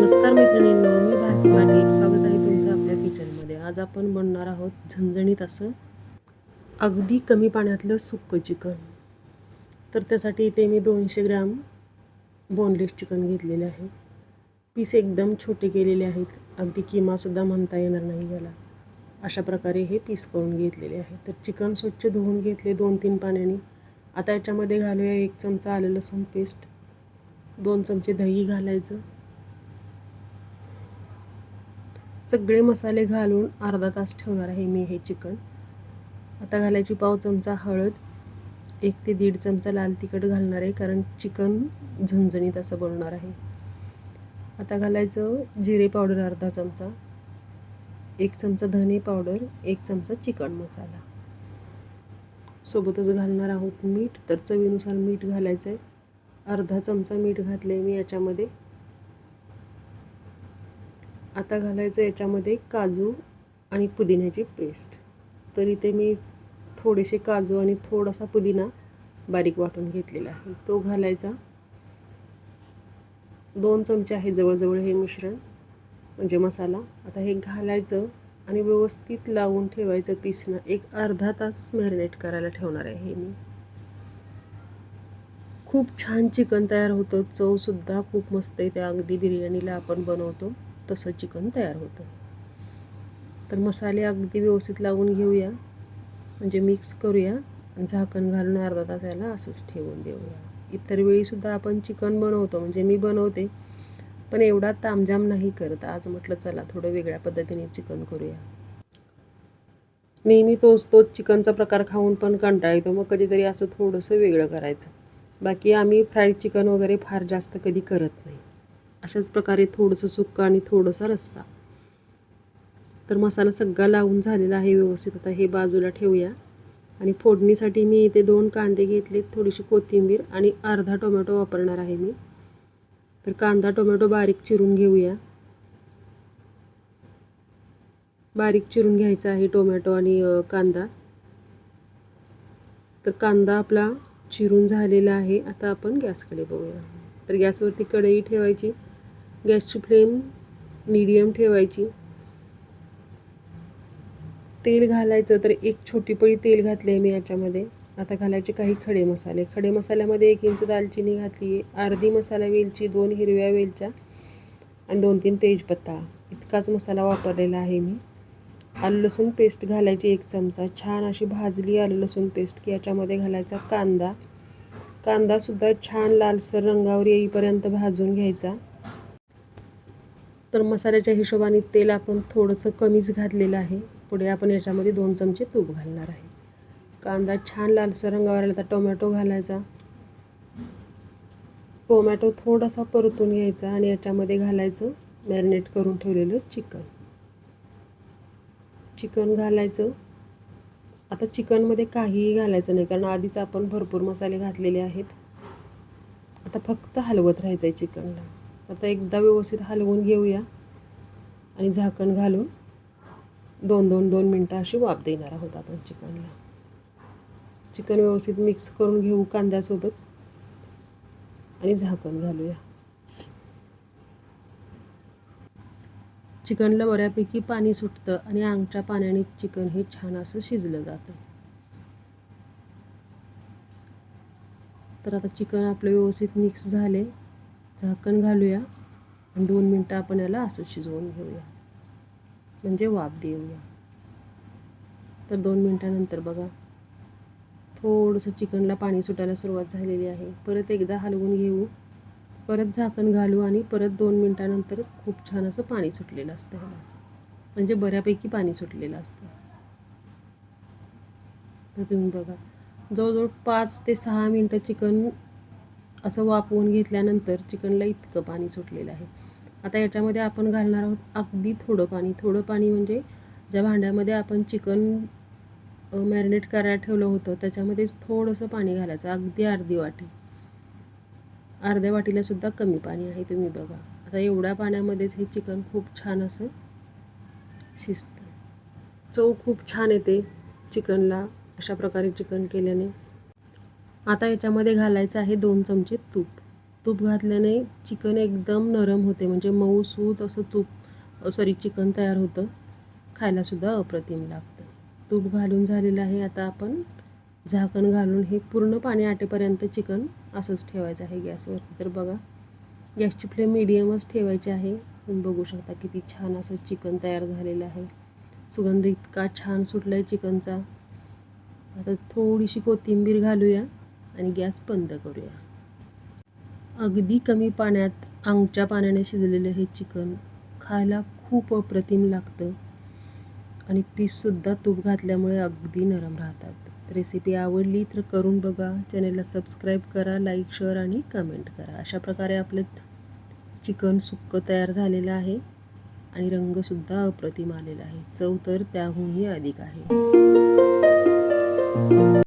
नमस्कार मैत्रिणींनो, मी भारती पाटील. स्वागत आहे तुमचं आपल्या किचनमध्ये. आज आपण बनवणार आहोत झणझणीत असं अगदी कमी पाण्यातलं सुक्कं चिकन. तर त्यासाठी इथे मी 200 ग्रॅम बोनलेस चिकन घेतलेले आहे. पीस एकदम छोटे केलेले आहेत, अगदी किमासुद्धा म्हणता येणार नाही याला. अशा प्रकारे हे पीस करून घेतलेले आहे. तर चिकन स्वच्छ धुवून घेतले 2-3 पाण्याने. आता याच्यामध्ये घालूया 1 चमचा आलं लसूण पेस्ट, 2 चमचे दही घालायचं. सगळे मसाले घालून अर्धा तास ठेवणार आहे मी हे चिकन. आता घालायची पाव चमचा हळद, 1 ते 1.5 चमचा लाल तिखट घालणार आहे, कारण चिकन झणझणीत असं बनवणार आहे. आता घालायचं जिरे पावडर अर्धा चमचा, 1 चमचा धने पावडर, 1 चमचा चिकन मसाला. सोबतच घालणार आहोत मीठ. तर चवीनुसार मीठ घालायचं आहे. अर्धा चमचा मीठ घातलं आहे मी याच्यामध्ये. आता घालायचं याच्यामध्ये काजू आणि पुदिन्याची पेस्ट. तर इथे मी थोडेसे काजू आणि थोडासा पुदिना बारीक वाटून घेतलेला आहे, तो घालायचा. 2 चमचे आहे जवळजवळ हे मिश्रण, म्हणजे मसाला. आता हे घालायचं आणि व्यवस्थित लावून ठेवायचं पीसनं. एक अर्धा तास मॅरिनेट करायला ठेवणार आहे हे मी. खूप छान चिकन तयार होतं. चवसुद्धा खूप मस्त आहे. त्या अगदी बिर्याणीला आपण बनवतो तसं चिकन तयार होतं. तर मसाले अगदी व्यवस्थित लावून घेऊया, म्हणजे मिक्स करूया आणि झाकण घालून अर्धा तास याला असंच ठेवून देऊया. इतर वेळीसुद्धा आपण चिकन बनवतो, म्हणजे मी बनवते, पण एवढा तामझाम नाही करत. आज म्हटलं चला थोडं वेगळ्या पद्धतीने चिकन करूया. नेहमी तोच चिकनचा प्रकार खाऊन पण कंटाळा येतो, मग कधीतरी असं थोडंसं वेगळं करायचं. बाकी आम्ही फ्राईड चिकन वगैरे फार जास्त कधी करत नाही. अशाच प्रकारे थोडंसं सुक्का आणि थोडासा रस्सा. तर मसाला सगळा लावून झालेला आहे व्यवस्थित. आता हे बाजूला ठेवूया आणि फोडणीसाठी मी इथे 2 कांदे घेतले, थोडीशी कोथिंबीर आणि अर्धा टोमॅटो वापरणार आहे मी. तर कांदा टोमॅटो बारीक चिरून घेऊया. बारीक चिरून घ्यायचा आहे टोमॅटो आणि कांदा. तर कांदा आपला चिरून झालेला आहे. आता आपण गॅसकडे बघूया. तर गॅसवरती कढई ठेवायची, गॅसची फ्लेम मीडियम ठेवायची. तेल घालायचं. तर 1 छोटी पळी तेल घातले आहे मी याच्यामध्ये. आता घालायचे काही खडे मसाले. खडे मसाल्यामध्ये 1 इंच दालचिनी घातली आहे, अर्धी मसाला वेलची, 2 हिरव्या वेलच्या आणि 2-3 तेजपत्ता. इतकाच मसाला वापरलेला आहे मी. आलं लसूण पेस्ट घालायची 1 चमचा. छान अशी भाजली आलं लसूण पेस्ट की याच्यामध्ये घालायचा कांदा. कांदासुद्धा छान लालसर रंगावर येईपर्यंत भाजून घ्यायचा. तर मसाल्याच्या हिशोबाने तेल आपण थोडंसं कमीच घातलेलं आहे. पुढे आपण याच्यामध्ये 2 चमचे तूप घालणार आहे. कांदा छान लालसर रंगावर आला तर टोमॅटो घालायचा. टोमॅटो थोडासा परतून घ्यायचा आणि याच्यामध्ये घालायचं मॅरिनेट करून ठेवलेलं चिकन घालायचं. आता चिकनमध्ये काहीही घालायचं नाही, कारण आधीच आपण भरपूर मसाले घातलेले आहेत. आता फक्त हलवत राहायचं आहे चिकनला. आता एकदा व्यवस्थित हलवून घेऊया आणि झाकण घालून 2 मिनटं अशी वाफ देणार आहोत आपण चिकनला. चिकन व्यवस्थित मिक्स करून घेऊ कांद्यासोबत आणि झाकण घालूया. चिकनला बऱ्यापैकी पाणी सुटतं आणि आमच्या पाण्याने चिकन हे छान असं शिजलं जातं. तर आता चिकन आपलं व्यवस्थित मिक्स झाले. झाकण घालूया आणि 2 मिनटं आपण याला असं शिजवून घेऊया, म्हणजे वाफ देऊया. तर 2 मिनटानंतर बघा थोडंसं चिकनला पाणी सुटायला सुरुवात झालेली आहे. परत एकदा हलवून घेऊ, परत झाकण घालू आणि परत 2 मिनटानंतर खूप छान असं पाणी सुटलेलं असतं ह्याला, म्हणजे बऱ्यापैकी पाणी सुटलेलं असतं. तर तुम्ही बघा जवळजवळ 5 ते 6 मिनटं चिकन असं वाफवून घेतल्यानंतर चिकनला इतकं पाणी सुटलेलं आहे. आता याच्यामध्ये आपण घालणार आहोत अगदी थोडं पाणी म्हणजे ज्या भांड्यामध्ये आपण चिकन मॅरिनेट करायला ठेवलं होतं त्याच्यामध्येच थोडंसं पाणी घालायचं, अगदी अर्धी वाटी. अर्ध्या वाटीला सुद्धा कमी पाणी आहे. तुम्ही बघा आता एवढ्या पाण्यामध्येच हे चिकन खूप छान असं शिजतं. चव खूप छान येते चिकनला अशा प्रकारे चिकन केल्याने. आता याच्यामध्ये घालायचं आहे 2 चमचे तूप. तूप घातल्याने चिकन एकदम नरम होते, म्हणजे मऊसूत असं चिकन तयार होतं. खायलासुद्धा अप्रतिम लागतं. तूप घालून झालेलं आहे. आता आपण झाकण घालून हे पूर्ण पाणी आटेपर्यंत चिकन असंच ठेवायचं आहे गॅसवरती. तर बघा, गॅसची फ्लेम मिडियमच ठेवायची आहे. तुम्ही बघू शकता किती छान असं चिकन तयार झालेलं आहे. सुगंध इतका छान सुटला आहे चिकनचा. आता थोडीशी कोथिंबीर घालूया आणि गॅस बंद करूया. अगदी कमी पाण्यात अंगच्या पाण्याने शिजलेलं हे चिकन खायला खूप अप्रतिम लागतं आणि पीससुद्धा तूप घातल्यामुळे अगदी नरम राहतात. रेसिपी आवडली तर करून बघा. चॅनेलला सबस्क्राईब करा, लाईक, शेअर आणि कमेंट करा. अशा प्रकारे आपलं चिकन सुक्कं तयार झालेलं आहे आणि रंगसुद्धा अप्रतिम आलेला आहे. चव तर त्याहूनही अधिक आहे.